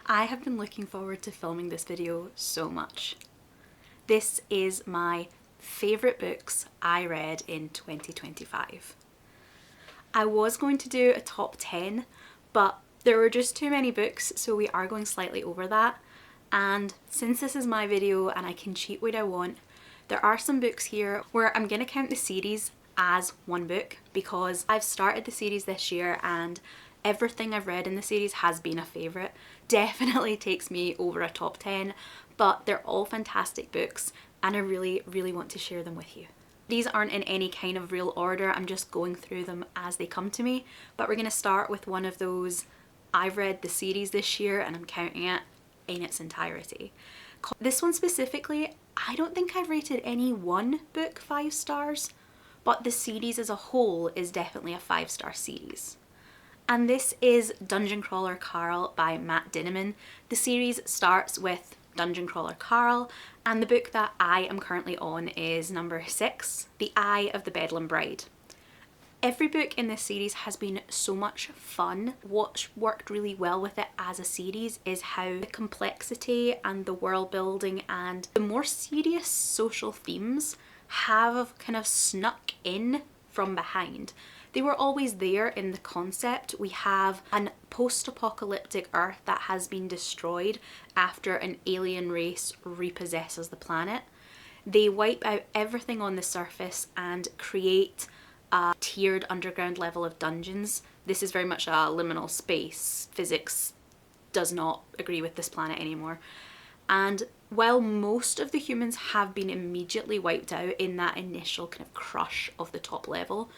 I have been looking forward to filming this video so much. This is my favourite books I read in 2025. I was going to do a top 10, but there were just too many books, so we are going slightly over that. And since this is my video and I can cheat what I want, there are some books here where I'm going to count the series as one book because I've started the series this year and everything I've read in the series has been a favourite. Definitely takes me over a top 10, but they're all fantastic books and I really want to share them with you. These aren't in any kind of real order, I'm just going through them as they come to me, but we're going to start with one of those I've read the series this year and I'm counting it in its entirety. This one specifically, I don't think I've rated any one book 5 stars, but the series as a whole is definitely a 5-star series. And this is Dungeon Crawler Carl by Matt Dinniman. The series starts with Dungeon Crawler Carl, and the book that I am currently on is number 6, The Eye of the Bedlam Bride. Every book in this series has been so much fun. What worked really well with it as a series is how the complexity and the world building and the more serious social themes have kind of snuck in from behind. They were always there in the concept. We have an post-apocalyptic Earth that has been destroyed after an alien race repossesses the planet. They wipe out everything on the surface and create a tiered underground level of dungeons. This is very much a liminal space. Physics does not agree with this planet anymore. And while most of the humans have been immediately wiped out in that initial kind of crush of the top level,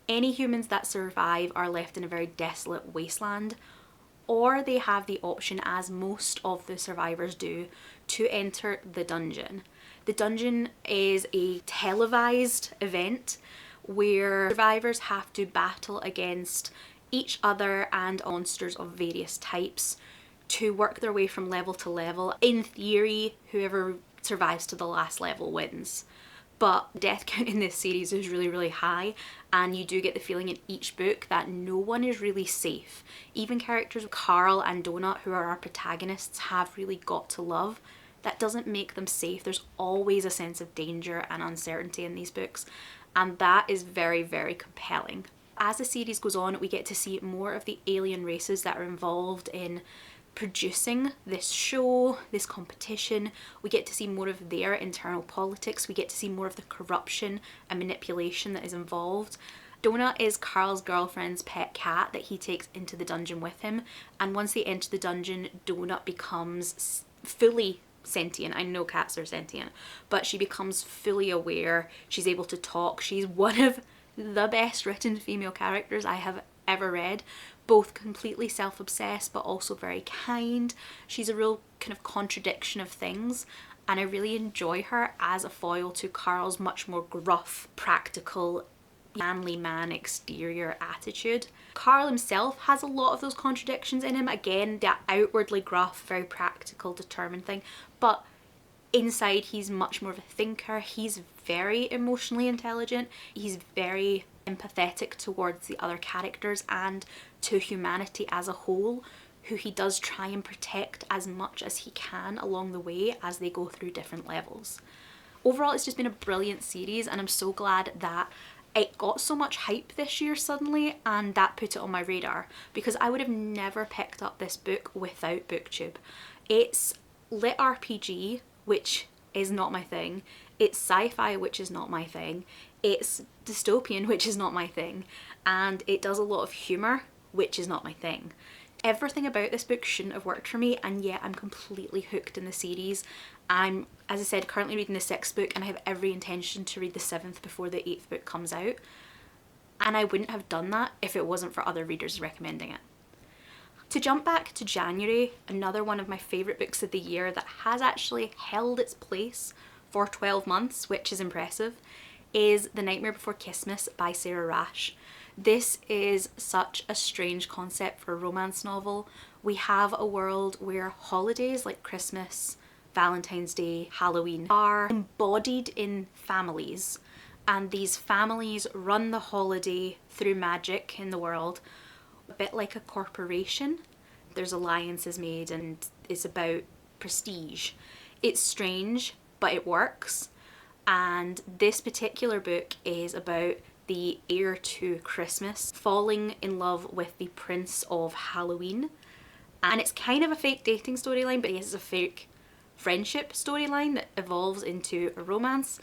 any humans that survive are left in a very desolate wasteland, or they have the option, as most of the survivors do, to enter the dungeon. The dungeon is a televised event where survivors have to battle against each other and monsters of various types to work their way from level to level. In theory, whoever survives to the last level wins. But death count in this series is really high, and you do get the feeling in each book that no one is really safe. Even characters Carl and Donut, who are our protagonists, have really got to love. That doesn't make them safe. There's always a sense of danger and uncertainty in these books, and that is very compelling. As the series goes on, we get to see more of the alien races that are involved in producing this show, this competition. We get to see more of their internal politics. We get to see more of the corruption and manipulation that is involved. Donut is Carl's girlfriend's pet cat that he takes into the dungeon with him, and once they enter the dungeon, Donut becomes fully sentient. I know cats are sentient, but she becomes fully aware. She's able to talk. She's one of the best written female characters I have ever read. Both completely self-obsessed but also very kind. She's a real kind of contradiction of things, and I really enjoy her as a foil to Carl's much more gruff, practical, manly man exterior attitude. Carl himself has a lot of those contradictions in him. Again, that outwardly gruff, very practical, determined thing, but inside he's much more of a thinker. He's very emotionally intelligent. He's very empathetic towards the other characters and to humanity as a whole, who he does try and protect as much as he can along the way as they go through different levels. Overall, it's just been a brilliant series, and I'm so glad that it got so much hype this year suddenly, and that put it on my radar, because I would have never picked up this book without BookTube. It's lit RPG, which is not my thing. It's sci-fi, which is not my thing. It's dystopian, which is not my thing. And it does a lot of humour, which is not my thing. Everything about this book shouldn't have worked for me, and yet I'm completely hooked in the series. I'm, as I said, currently reading the 6th book, and I have every intention to read the 7th before the 8th book comes out. And I wouldn't have done that if it wasn't for other readers recommending it. To jump back to January, another one of my favourite books of the year that has actually held its place for 12 months, which is impressive, is The Nightmare Before Kissmas by Sara Raasch. This is such a strange concept for a romance novel. We have a world where holidays like Christmas, Valentine's Day, Halloween are embodied in families, and these families run the holiday through magic in the world, a bit like a corporation there's alliances made and it's about prestige. It's strange, but it works. And this particular book is about the heir to Christmas falling in love with the Prince of Halloween. And it's kind of a fake dating storyline, but yes, it's a fake friendship storyline that evolves into a romance.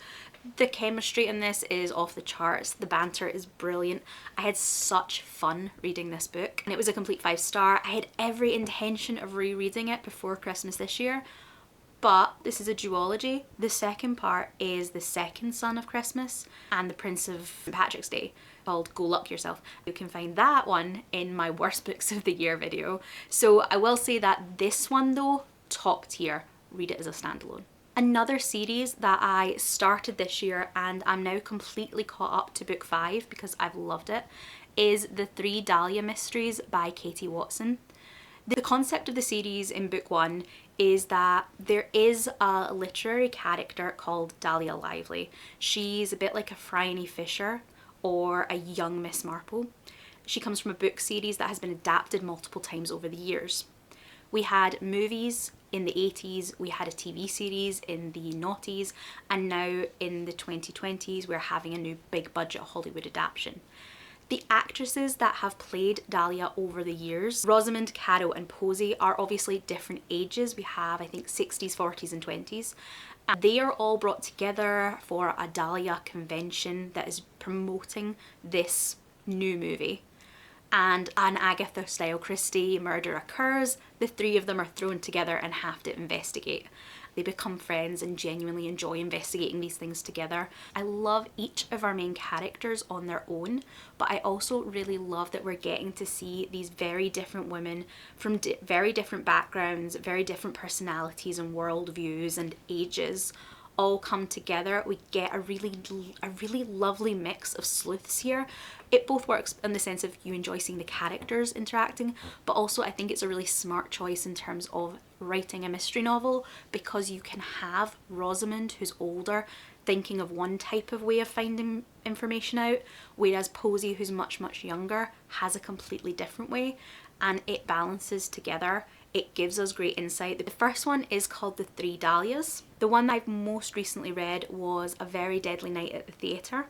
The chemistry in this is off the charts. The banter is brilliant. I had such fun reading this book, and it was a complete 5-star. I had every intention of rereading it before Christmas this year, but this is a duology. The second part is the second son of Christmas and the Prince of St. Patrick's Day, called Go Luck Yourself. You can find that one in my worst books of the year video. So I will say that this one though, top tier. Read it as a standalone. Another series that I started this year and I'm now completely caught up to book 5 because I've loved it is The 3 Dahlia Mysteries by Katy Watson. The concept of the series in book 1 is that there is a literary character called Dahlia Lively. She's a bit like a Phryne Fisher or a young Miss Marple. She comes from a book series that has been adapted multiple times over the years. We had movies in the 80s, we had a TV series in the noughties, and now in the 2020s we're having a new big budget Hollywood adaptation. The actresses that have played Dahlia over the years, Rosamund, Caro and Posey, are obviously different ages. We have, I think, 60s, 40s and 20s. And they are all brought together for a Dahlia convention that is promoting this new movie. And an Agatha-style Christie murder occurs. The 3 of them are thrown together and have to investigate. They become friends and genuinely enjoy investigating these things together. I love each of our main characters on their own, but I also really love that we're getting to see these very different women from very different backgrounds, very different personalities and worldviews and ages all come together. We get a really lovely mix of sleuths here. It both works in the sense of you enjoy seeing the characters interacting, but also I think it's a really smart choice in terms of writing a mystery novel, because you can have Rosamund, who's older, thinking of one type of way of finding information out, whereas Posey, who's much younger, has a completely different way, and it balances together. It gives us great insight. The first one is called The 3 Dahlias. The one that I've most recently read was A Very Deadly Night at the Theatre,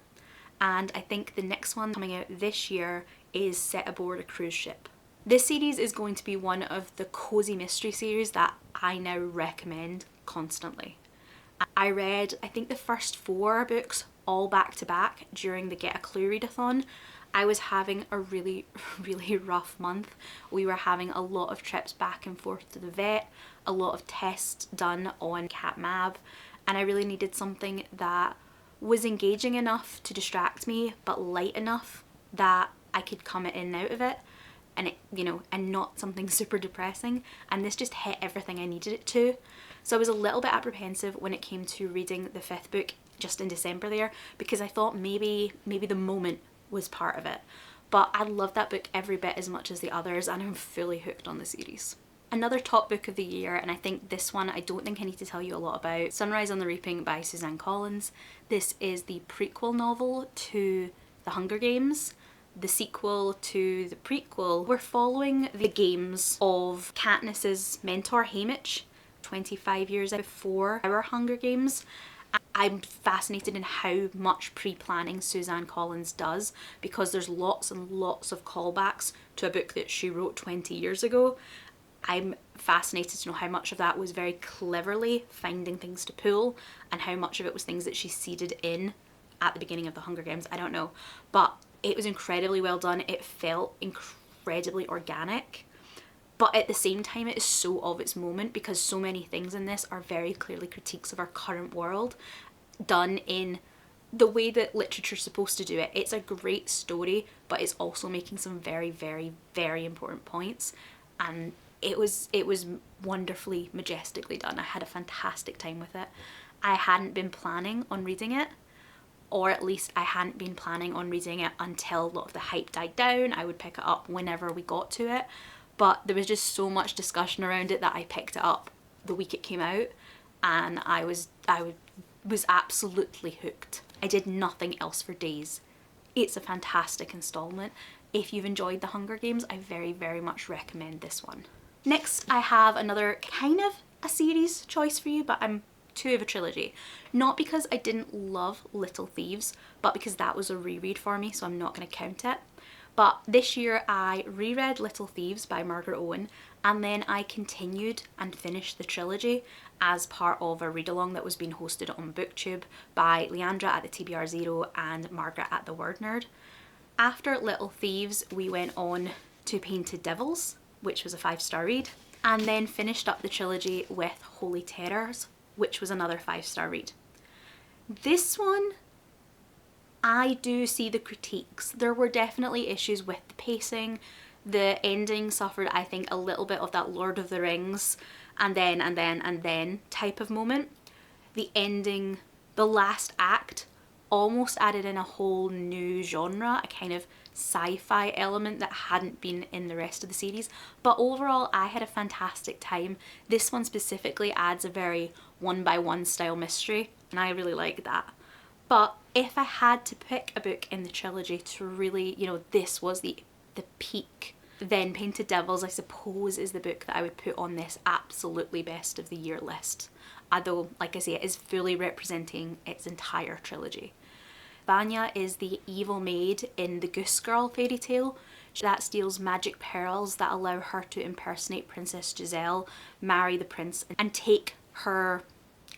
and I think the next one coming out this year is Set Aboard a Cruise Ship. This series is going to be one of the cozy mystery series that I now recommend constantly. I read, I think, the first 4 books all back to back during the Get a Clue readathon. I was having a really rough month. We were having a lot of trips back and forth to the vet, a lot of tests done on Cat Mab, and I really needed something that was engaging enough to distract me, but light enough that I could come in and out of it, and it, you know, and not something super depressing. And this just hit everything I needed it to. So I was a little bit apprehensive when it came to reading the 5th book just in December there, because I thought maybe the moment was part of it. But I love that book every bit as much as the others, and I'm fully hooked on the series. Another top book of the year, and I think this one I don't think I need to tell you a lot about, Sunrise on the Reaping by Suzanne Collins. This is the prequel novel to The Hunger Games, the sequel to the prequel. We're following the games of Katniss's mentor Haymitch 25 years before our Hunger Games. I'm fascinated in how much pre-planning Suzanne Collins does, because there's lots and lots of callbacks to a book that she wrote 20 years ago. I'm fascinated to know how much of that was very cleverly finding things to pull, and how much of it was things that she seeded in at the beginning of the Hunger Games. I don't know, but it was incredibly well done. It felt incredibly organic, but at the same time it is so of its moment, because so many things in this are very clearly critiques of our current world, done in the way that literature's supposed to do it. It's a great story, but it's also making some very important points, and it was wonderfully, majestically done. I had a fantastic time with it. I hadn't been planning on reading it, or at least I hadn't been planning on reading it until a lot of the hype died down. I would pick it up whenever we got to it, but there was just so much discussion around it that I picked it up the week it came out, and I was absolutely hooked. I did nothing else for days. It's a fantastic installment. If you've enjoyed The Hunger Games, I very much recommend this one. Next, I have another kind of a series choice for you, but I'm two of a trilogy. Not because I didn't love Little Thieves, but because that was a reread for me, so I'm not going to count it. But this year I reread Little Thieves by Margaret Owen, and then I continued and finished the trilogy as part of a read-along that was being hosted on BookTube by Leandra at the TBR Zero and Margaret at the Word Nerd. After Little Thieves, we went on to Painted Devils, which was a 5-star read, and then finished up the trilogy with Holy Terrors, which was another 5-star read. This one, I do see the critiques. There were definitely issues with the pacing. The ending suffered, I think, a little bit of that Lord of the Rings and then type of moment. The ending, the last act, almost added in a whole new genre, a kind of sci-fi element that hadn't been in the rest of the series. But overall, I had a fantastic time. This one specifically adds a very one-by-one style mystery, and I really like that. But if I had to pick a book in the trilogy to really, you know, this was the peak, then Painted Devils, I suppose, is the book that I would put on this absolutely best of the year list. Although, like I say, it is fully representing its entire trilogy. Vanya is the evil maid in the Goose Girl fairy tale that steals magic pearls that allow her to impersonate Princess Giselle, marry the prince, and take her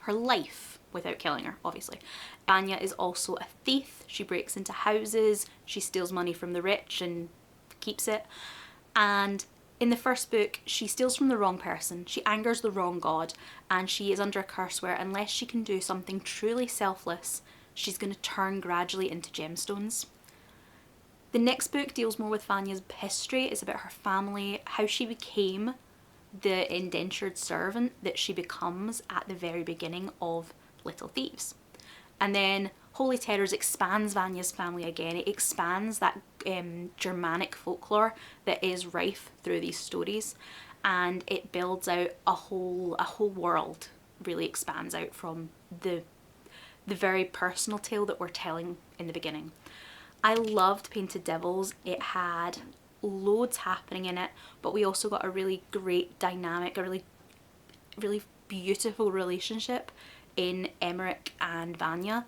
life without killing her, obviously. Vanya is also a thief. She breaks into houses, she steals money from the rich and keeps it. And in the first book, she steals from the wrong person, she angers the wrong god, and she is under a curse where unless she can do something truly selfless, she's going to turn gradually into gemstones. The next book deals more with Vanya's history. It's about her family, how she became the indentured servant that she becomes at the very beginning of Little Thieves. And then Holy Terrors expands Vanya's family again. It expands that Germanic folklore that is rife through these stories, and it builds out a whole world. Really expands out from the very personal tale that we're telling in the beginning. I loved Painted Devils. It had loads happening in it, but we also got a really great dynamic, a really beautiful relationship in Emmerich and Vanya.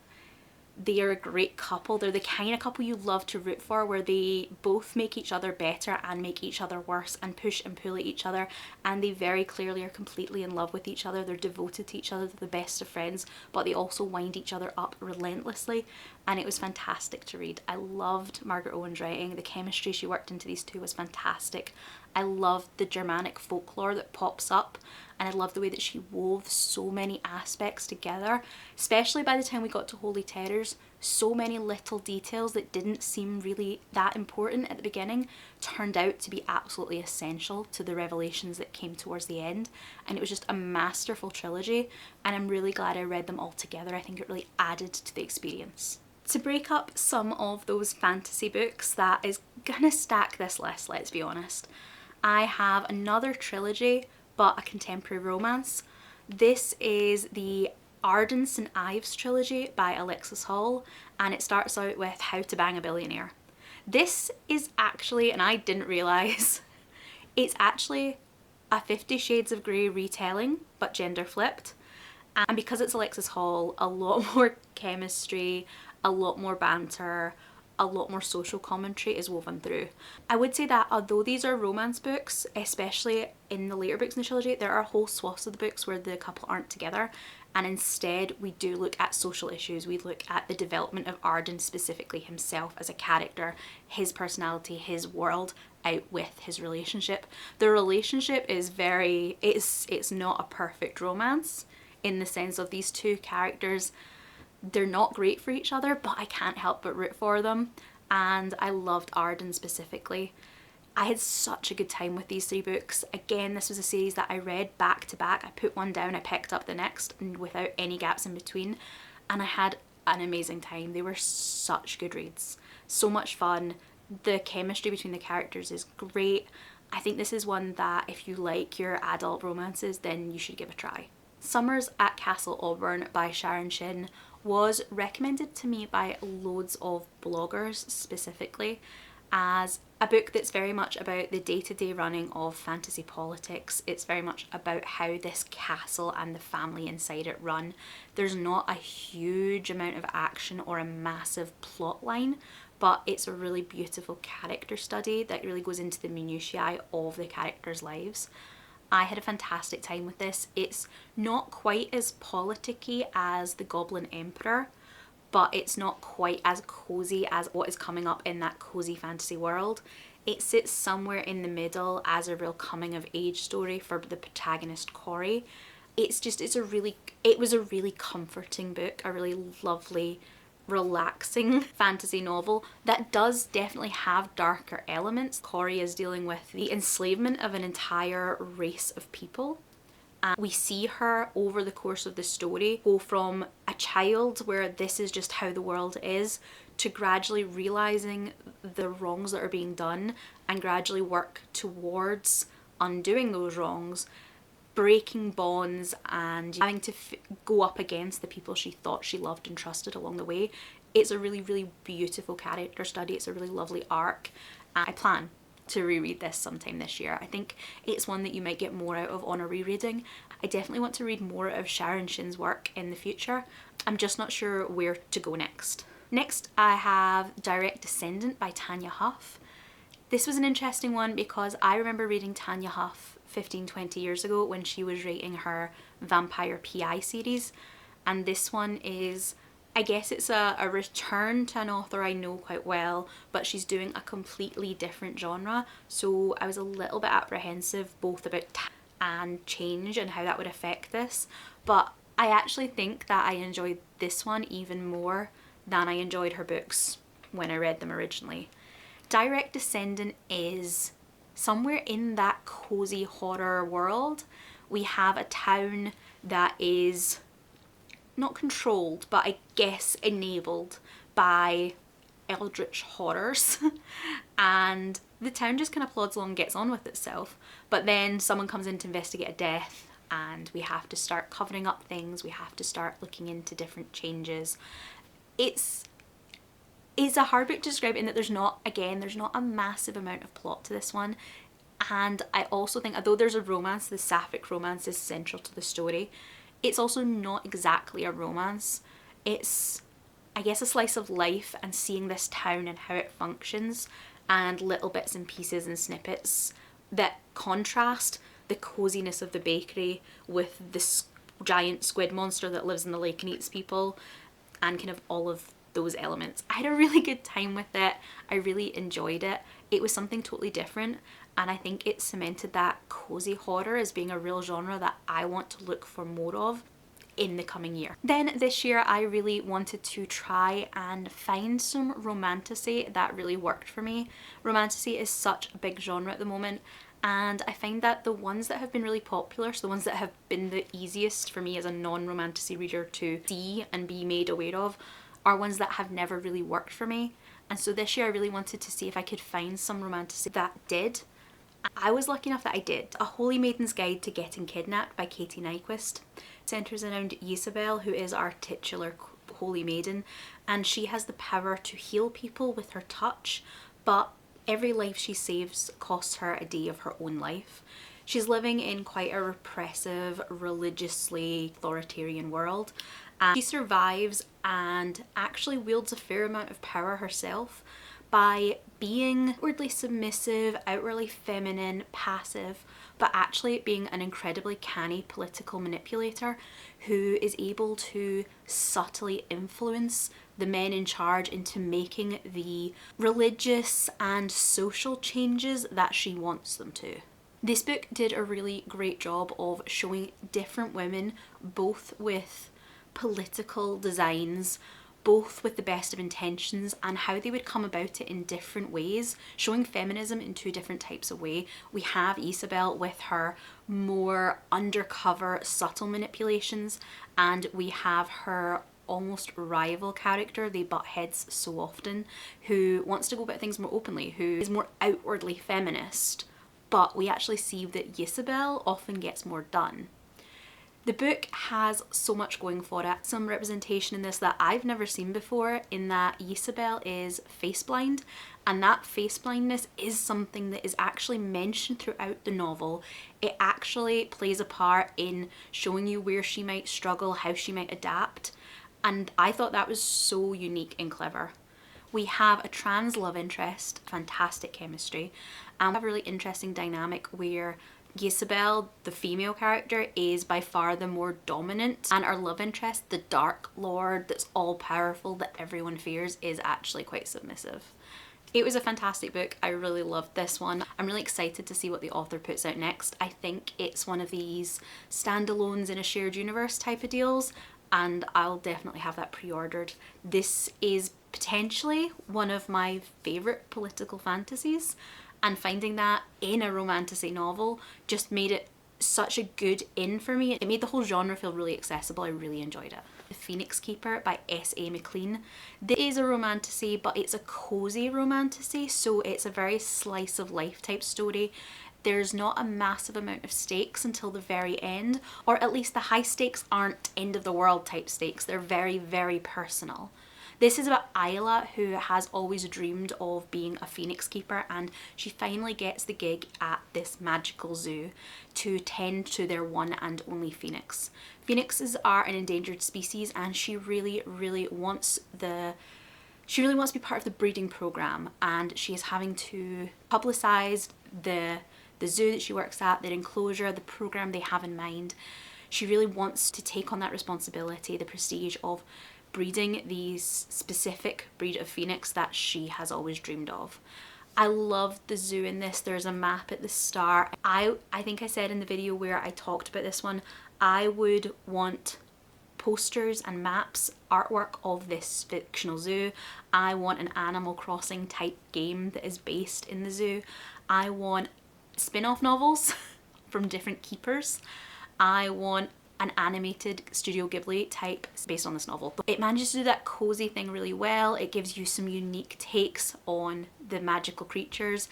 They are a great couple. They're the kind of couple you love to root for, where they both make each other better and make each other worse and push and pull at each other, and they very clearly are completely in love with each other. They're devoted to each other, they're the best of friends, but they also wind each other up relentlessly, and it was fantastic to read. I loved Margaret Owen's writing. The chemistry she worked into these two was fantastic. I loved the Germanic folklore that pops up, and I love the way that she wove so many aspects together, especially by the time we got to Holy Terrors. So many little details that didn't seem really that important at the beginning turned out to be absolutely essential to the revelations that came towards the end, and it was just a masterful trilogy, and I'm really glad I read them all together. I think it really added to the experience. To break up some of those fantasy books that is gonna stack this list, let's be honest, I have another trilogy but a contemporary romance. This is the Arden St. Ives trilogy by Alexis Hall, and it starts out with How to Bang a Billionaire. This is actually, and I didn't realise, it's actually a 50 Shades of Grey retelling but gender flipped, and because it's Alexis Hall, a lot more chemistry, a lot more banter, a lot more social commentary is woven through. I would say that although these are romance books, especially in the later books in the trilogy, there are whole swaths of the books where the couple aren't together, and instead we do look at social issues. We look at the development of Arden, specifically himself as a character, his personality, his world out with his relationship. The relationship is it's not a perfect romance in the sense of these two characters. They're not great for each other, but I can't help but root for them, and I loved Arden specifically. I had such a good time with these three books. Again, this was a series that I read back to back. I put one down, I picked up the next, and without any gaps in between, and I had an amazing time. They were such good reads, so much fun. The chemistry between the characters is great. I think this is one that if you like your adult romances, then you should give a try. Summers at Castle Auburn by Sharon Shinn was recommended to me by loads of bloggers specifically, as a book that's very much about the day-to-day running of fantasy politics. It's very much about how this castle and the family inside it run. There's not a huge amount of action or a massive plot line, but it's a really beautiful character study that really goes into the minutiae of the characters' lives. I had a fantastic time with this. It's not quite as politicky as The Goblin Emperor, but it's not quite as cozy as what is coming up in that cozy fantasy world. It sits somewhere in the middle as a real coming of age story for the protagonist Corey. It was a really comforting book, a really lovely, relaxing fantasy novel that does definitely have darker elements. Corey is dealing with the enslavement of an entire race of people. And we see her over the course of the story go from a child where this is just how the world is to gradually realizing the wrongs that are being done and gradually work towards undoing those wrongs, breaking bonds and having to go up against the people she thought she loved and trusted along the way. It's a really, really beautiful character study. It's a really lovely arc. I plan to reread this sometime this year. I think it's one that you might get more out of on a rereading. I definitely want to read more of Sharon Shinn's work in the future. I'm just not sure where to go next. Next I have Direct Descendant by Tanya Huff. This was an interesting one because I remember reading Tanya Huff 15-20 years ago when she was writing her Vampire PI series, and this one is, I guess it's a return to an author I know quite well, but she's doing a completely different genre, so I was a little bit apprehensive both about time and change and how that would affect this, but I actually think that I enjoyed this one even more than I enjoyed her books when I read them originally. Direct Descendant is somewhere in that cozy horror world. We have a town that is not controlled, but I guess enabled by eldritch horrors and the town just kind of plods along and gets on with itself, but then someone comes in to investigate a death and we have to start covering up things, we have to start looking into different changes. It's a hard book to describe in that there's not a massive amount of plot to this one, and I also think although there's a romance, the sapphic romance is central to the story, it's also not exactly a romance. It's, I guess, a slice of life and seeing this town and how it functions and little bits and pieces and snippets that contrast the coziness of the bakery with this giant squid monster that lives in the lake and eats people and kind of all of those elements. I had a really good time with it. I really enjoyed it. It was something totally different, and I think it cemented that cozy horror as being a real genre that I want to look for more of in the coming year. Then this year I really wanted to try and find some romantasy that really worked for me. Romantasy is such a big genre at the moment, and I find that the ones that have been really popular, so the ones that have been the easiest for me as a non-romantasy reader to see and be made aware of, are ones that have never really worked for me. And so this year I really wanted to see if I could find some romantasy that did. I was lucky enough that I did. A Holy Maiden's Guide to Getting Kidnapped by Katy Nyquist centres around Isabel, who is our titular Holy Maiden, and she has the power to heal people with her touch, but every life she saves costs her a day of her own life. She's living in quite a repressive, religiously authoritarian world, and she survives and actually wields a fair amount of power herself by being outwardly submissive, outwardly feminine, passive, but actually being an incredibly canny political manipulator who is able to subtly influence the men in charge into making the religious and social changes that she wants them to. This book did a really great job of showing different women, both with political designs, both with the best of intentions, and how they would come about it in different ways, showing feminism in two different types of way. We have Isabel with her more undercover, subtle manipulations, and we have her almost rival character, they butt heads so often, who wants to go about things more openly, who is more outwardly feminist, but we actually see that Isabel often gets more done. The book has so much going for it. Some representation in this that I've never seen before, in that Isabel is face blind, and that face blindness is something that is actually mentioned throughout the novel. It actually plays a part in showing you where she might struggle, how she might adapt, and I thought that was so unique and clever. We have a trans love interest, fantastic chemistry, and we have a really interesting dynamic where Isabel, the female character, is by far the more dominant, and our love interest, the Dark Lord that's all powerful that everyone fears, is actually quite submissive. It was a fantastic book. I really loved this one. I'm really excited to see what the author puts out next. I think it's one of these standalones in a shared universe type of deals, and I'll definitely have that pre-ordered. This is potentially one of my favourite political fantasies, and finding that in a romantasy novel just made it such a good in for me. It made the whole genre feel really accessible. I really enjoyed it. The Phoenix Keeper by S.A. Maclean. This is a romantasy, but it's a cozy romantasy, so it's a very slice of life type story. There's not a massive amount of stakes until the very end, or at least the high stakes aren't end of the world type stakes. They're very, very personal. This is about Isla, who has always dreamed of being a phoenix keeper, and she finally gets the gig at this magical zoo to tend to their one and only phoenix. Phoenixes are an endangered species, and she really, really wants to be part of the breeding program, and she is having to publicise the zoo that she works at, their enclosure, the program they have in mind. She really wants to take on that responsibility, the prestige of breeding these specific breed of phoenix that she has always dreamed of. I love the zoo in this. There's a map at the start. I think I said in the video where I talked about this one, I would want posters and maps, artwork of this fictional zoo. I want an Animal Crossing type game that is based in the zoo. I want spin-off novels from different keepers. I want an animated Studio Ghibli type based on this novel. It manages to do that cozy thing really well. It gives you some unique takes on the magical creatures.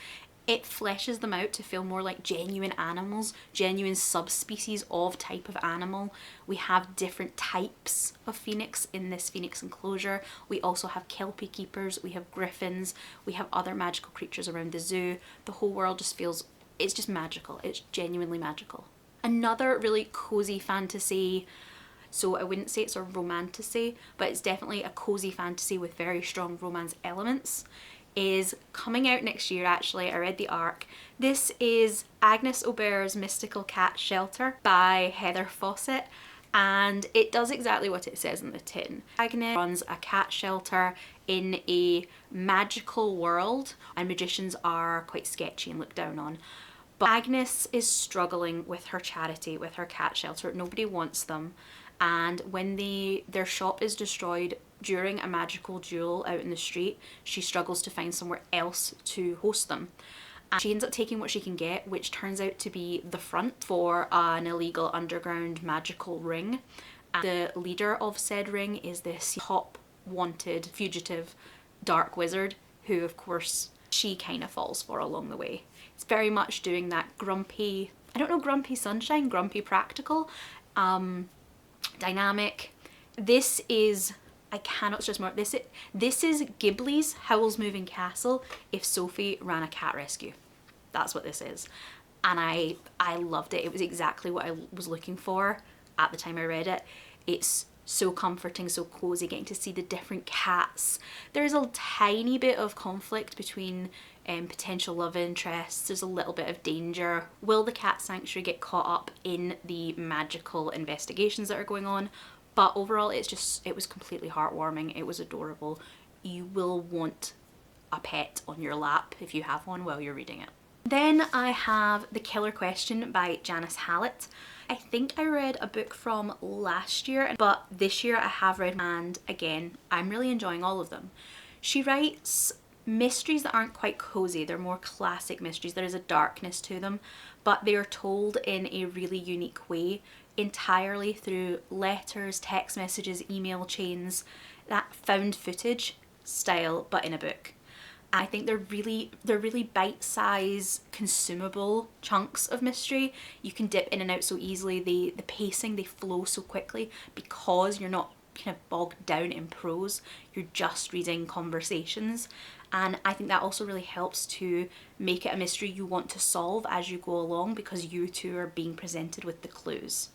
It fleshes them out to feel more like genuine animals, genuine subspecies of type of animal. We have different types of phoenix in this phoenix enclosure. We also have kelpie keepers, we have griffins, we have other magical creatures around the zoo. The whole world just feels, it's just magical. It's genuinely magical. Another really cozy fantasy, so I wouldn't say it's a romantasy, but it's definitely a cozy fantasy with very strong romance elements, is coming out next year actually. I read the arc. This is Agnes Aubert's Mystical Cat Shelter by Heather Fawcett, and it does exactly what it says in the tin. Agnes runs a cat shelter in a magical world, and magicians are quite sketchy and looked down on. But Agnes is struggling with her charity, with her cat shelter. Nobody wants them. And when their shop is destroyed during a magical duel out in the street, she struggles to find somewhere else to host them. And she ends up taking what she can get, which turns out to be the front for an illegal underground magical ring. And the leader of said ring is this top wanted fugitive dark wizard who, of course, she kind of falls for along the way. It's very much doing that grumpy, I don't know, grumpy sunshine, grumpy practical dynamic. This is, I cannot stress more, this is Ghibli's Howl's Moving Castle if Sophie ran a cat rescue. That's what this is. And I loved it. It was exactly what I was looking for at the time I read it. It's so comforting, so cozy, getting to see the different cats. There's a tiny bit of conflict between potential love interests. There's a little bit of danger. Will the cat sanctuary get caught up in the magical investigations that are going on? But overall, it was completely heartwarming. It was adorable. You will want a pet on your lap if you have one while you're reading it. Then I have The Killer Question by Janice Hallett. I think I read a book from last year, but this year I have read, and again, I'm really enjoying all of them. She writes mysteries that aren't quite cozy. They're more classic mysteries. There is a darkness to them, but they are told in a really unique way, entirely through letters, text messages, email chains, that found footage style, but in a book. I think they're really bite-sized, consumable chunks of mystery. You can dip in and out so easily. The pacing, they flow so quickly because you're not kind of bogged down in prose. You're just reading conversations. And I think that also really helps to make it a mystery you want to solve as you go along, because you two are being presented with the clues.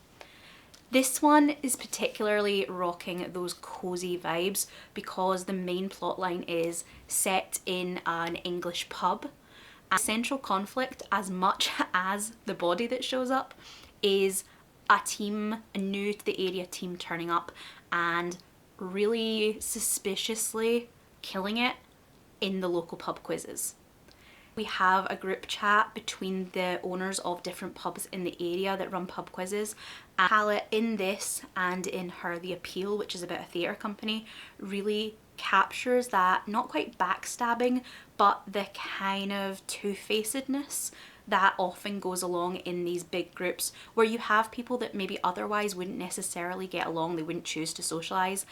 This one is particularly rocking those cozy vibes because the main plotline is set in an English pub. And central conflict, as much as the body that shows up, is a new to the area team turning up and really suspiciously killing it in the local pub quizzes. We have a group chat between the owners of different pubs in the area that run pub quizzes. And Hallett, in this and in her The Appeal, which is about a theatre company, really captures that, not quite backstabbing, but the kind of two-facedness that often goes along in these big groups where you have people that maybe otherwise wouldn't necessarily get along, they wouldn't choose to socialise.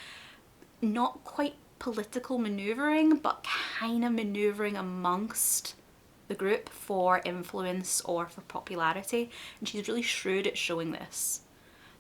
Not quite political manoeuvring, but kind of manoeuvring amongst the group for influence or for popularity, and she's really shrewd at showing this.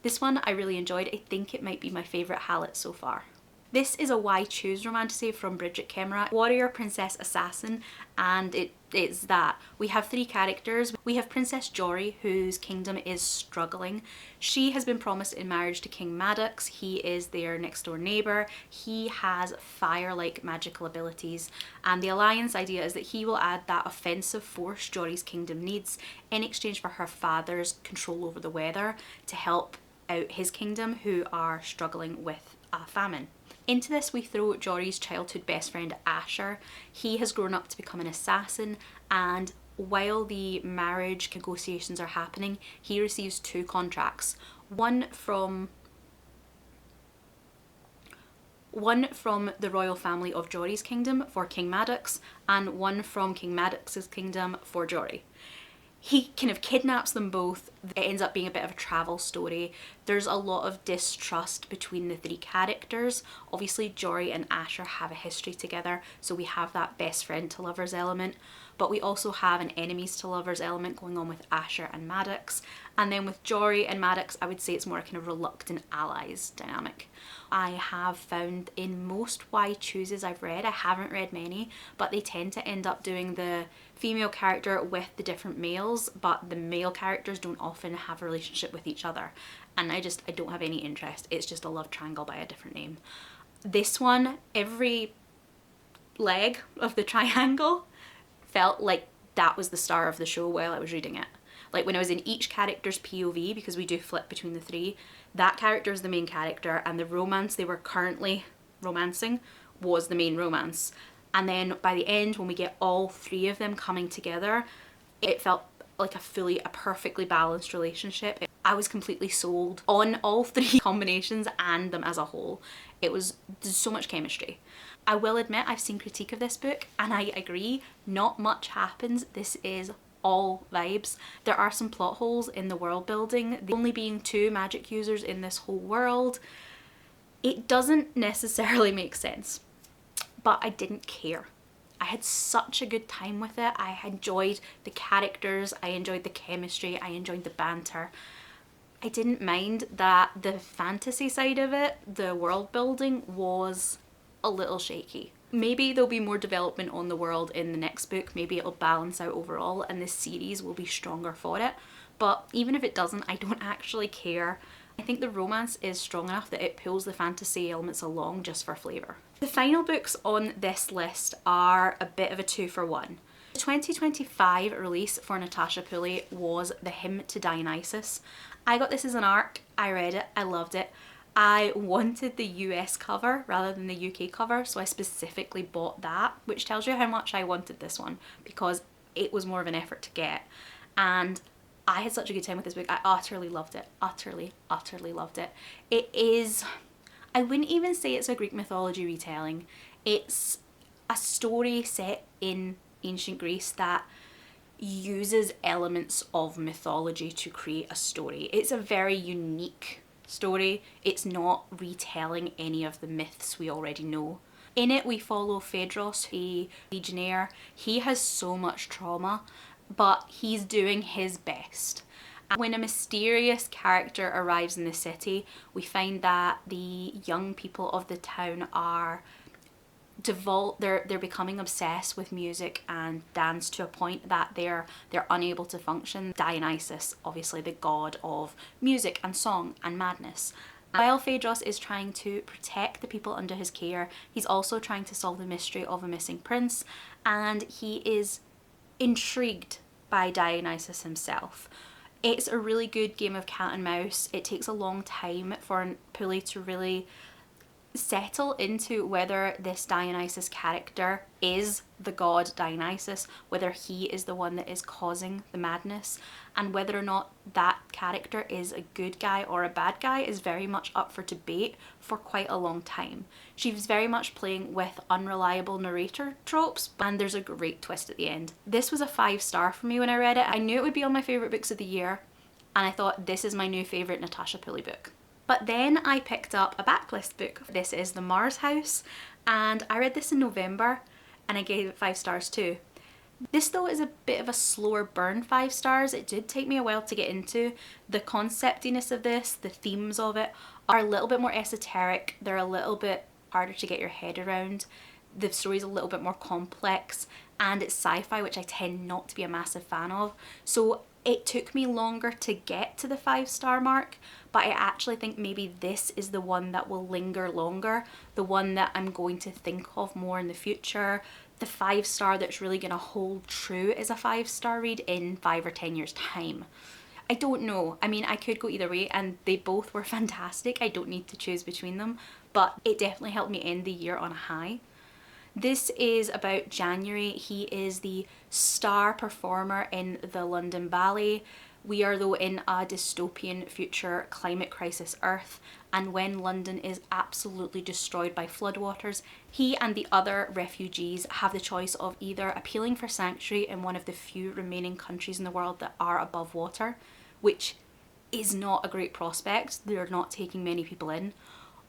This one I really enjoyed. I think it might be my favourite Hallett so far. This is a Why Choose romantasy from Brigid, Kemmerer, warrior, princess, assassin, and it's that. We have three characters. We have Princess Jory, whose kingdom is struggling. She has been promised in marriage to King Maddox. He is their next door neighbour. He has fire-like magical abilities, and the alliance idea is that he will add that offensive force Jory's kingdom needs in exchange for her father's control over the weather to help out his kingdom, who are struggling with a famine. Into this we throw Jory's childhood best friend Asher. He has grown up to become an assassin, and while the marriage negotiations are happening, he receives two contracts. One from the royal family of Jory's kingdom for King Maddox, and one from King Maddox's kingdom for Jory. He kind of kidnaps them both. It ends up being a bit of a travel story. There's a lot of distrust between the three characters. Obviously, Jory and Asher have a history together, so we have that best friend to lovers element, but we also have an enemies to lovers element going on with Asher and Maddox. And then with Jory and Maddox, I would say it's more a kind of reluctant allies dynamic. I have found in most Why Chooses I've read, I haven't read many, but they tend to end up doing the female character with the different males, but the male characters don't often have a relationship with each other. And I don't have any interest. It's just a love triangle by a different name. This one, every leg of the triangle felt like that was the star of the show while I was reading it. Like when I was in each character's POV, because we do flip between the three, that character is the main character and the romance they were currently romancing was the main romance. And then by the end, when we get all three of them coming together, it felt like a perfectly balanced relationship. I was completely sold on all three combinations and them as a whole. There's so much chemistry. I will admit I've seen critique of this book and I agree, not much happens. This is all vibes. There are some plot holes in the world building. The only being two magic users in this whole world, it doesn't necessarily make sense, but I didn't care. I had such a good time with it. I enjoyed the characters, I enjoyed the chemistry, I enjoyed the banter. I didn't mind that the fantasy side of it, the world building, was a little shaky. Maybe there'll be more development on the world in the next book, maybe it'll balance out overall and this series will be stronger for it. But even if it doesn't, I don't actually care. I think the romance is strong enough that it pulls the fantasy elements along just for flavour. The final books on this list are a bit of a 2-for-1. The 2025 release for Natasha Pulley was The Hymn to Dionysus. I got this as an ARC, I read it, I loved it. I wanted the US cover rather than the UK cover, so I specifically bought that, which tells you how much I wanted this one because it was more of an effort to get. And I had such a good time with this book. I utterly loved it. Utterly loved it. It is, I wouldn't even say it's a Greek mythology retelling. It's a story set in ancient Greece that uses elements of mythology to create a story. It's a very unique story. It's not retelling any of the myths we already know. In it we follow Phaedros, a Legionnaire. He has so much trauma, but he's doing his best. And when a mysterious character arrives in the city, we find that the young people of the town are they're becoming obsessed with music and dance to a point that they're unable to function. Dionysus, obviously the god of music and song and madness. While Phaedros is trying to protect the people under his care, he's also trying to solve the mystery of a missing prince, and he is intrigued by Dionysus himself. It's a really good game of cat and mouse. It takes a long time for Pulley to really settle into whether this Dionysus character is the god Dionysus, whether he is the one that is causing the madness, and whether or not that character is a good guy or a bad guy is very much up for debate for quite a long time. She's very much playing with unreliable narrator tropes, and there's a great twist at the end. This was a 5-star for me when I read it. I knew it would be on my favourite books of the year, and I thought this is my new favourite Natasha Pulley book. But then I picked up a backlist book. This is The Mars House, and I read this in November and I gave it 5 stars too. This though is a bit of a slower burn 5 stars. It did take me a while to get into. The conceptiness of this, the themes of it are a little bit more esoteric. They're a little bit harder to get your head around. The story's a little bit more complex, and it's sci-fi, which I tend not to be a massive fan of. So it took me longer to get to the 5-star mark, but I actually think maybe this is the one that will linger longer, the one that I'm going to think of more in the future, the 5-star that's really going to hold true as a 5-star read in 5 or 10 years time. I don't know. I mean, I could go either way, and they both were fantastic. I don't need to choose between them, but it definitely helped me end the year on a high. This is about January. He is the star performer in the London Ballet. We are though in a dystopian future climate crisis Earth, and when London is absolutely destroyed by floodwaters, he and the other refugees have the choice of either appealing for sanctuary in one of the few remaining countries in the world that are above water, which is not a great prospect. They're not taking many people in.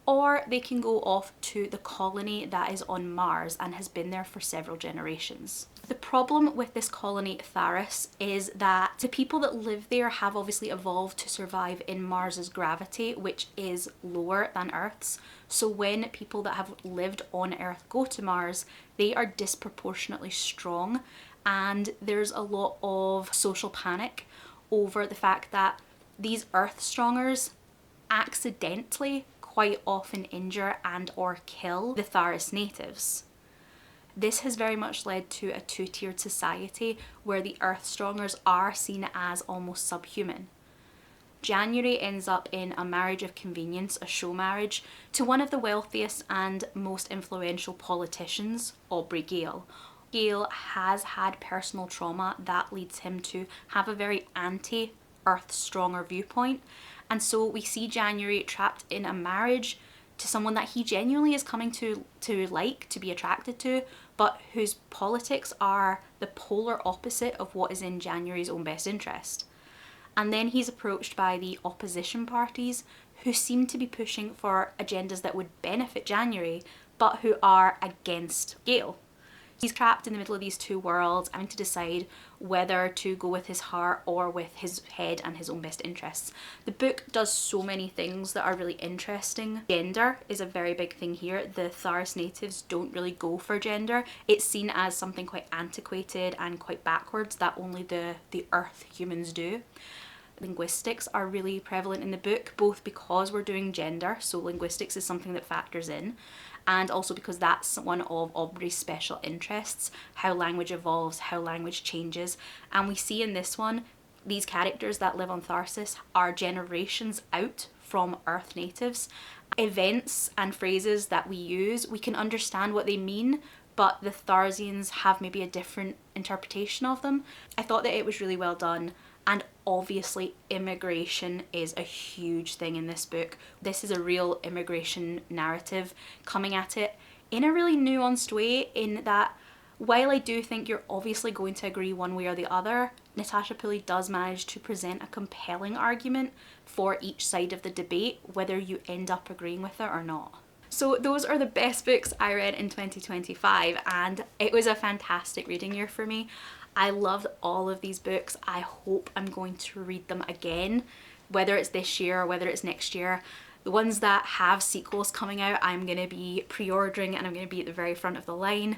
Or they can go off to the colony that is on Mars and has been there for several generations. The problem with this colony, Tharus, is that the people that live there have obviously evolved to survive in Mars's gravity, which is lower than Earth's. So when people that have lived on Earth go to Mars, they are disproportionately strong, and there's a lot of social panic over the fact that these Earth strongers accidentally quite often injure and or kill the Tharus natives. This has very much led to a two-tiered society where the Earth Strongers are seen as almost subhuman. January ends up in a marriage of convenience, a show marriage, to one of the wealthiest and most influential politicians, Aubrey Gale. Gale has had personal trauma that leads him to have a very anti-Earth Stronger viewpoint, and so we see January trapped in a marriage to someone that he genuinely is coming to like, to be attracted to, but whose politics are the polar opposite of what is in January's own best interest. And then he's approached by the opposition parties, who seem to be pushing for agendas that would benefit January, but who are against Gale. He's trapped in the middle of these two worlds, having to decide whether to go with his heart or with his head and his own best interests. The book does so many things that are really interesting. Gender is a very big thing here. The Tharus natives don't really go for gender. It's seen as something quite antiquated and quite backwards that only the Earth humans do. Linguistics are really prevalent in the book, both because we're doing gender, so linguistics is something that factors in, and also because that's one of Aubrey's special interests, how language evolves, how language changes. And we see in this one, these characters that live on Tharsis are generations out from Earth natives. Events and phrases that we use, we can understand what they mean, but the Tharsians have maybe a different interpretation of them. I thought that it was really well done. And obviously immigration is a huge thing in this book. This is a real immigration narrative coming at it in a really nuanced way, in that while I do think you're obviously going to agree one way or the other, Natasha Pulley does manage to present a compelling argument for each side of the debate, whether you end up agreeing with it or not. So those are the best books I read in 2025, and it was a fantastic reading year for me. I loved all of these books. I hope I'm going to read them again, whether it's this year or whether it's next year. The ones that have sequels coming out, I'm going to be pre-ordering and I'm going to be at the very front of the line.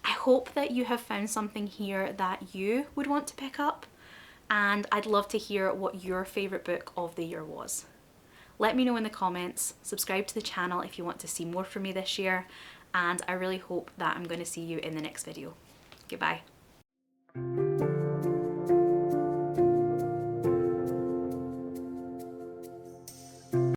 I hope that you have found something here that you would want to pick up, and I'd love to hear what your favourite book of the year was. Let me know in the comments, subscribe to the channel if you want to see more from me this year, and I really hope that I'm going to see you in the next video. Goodbye.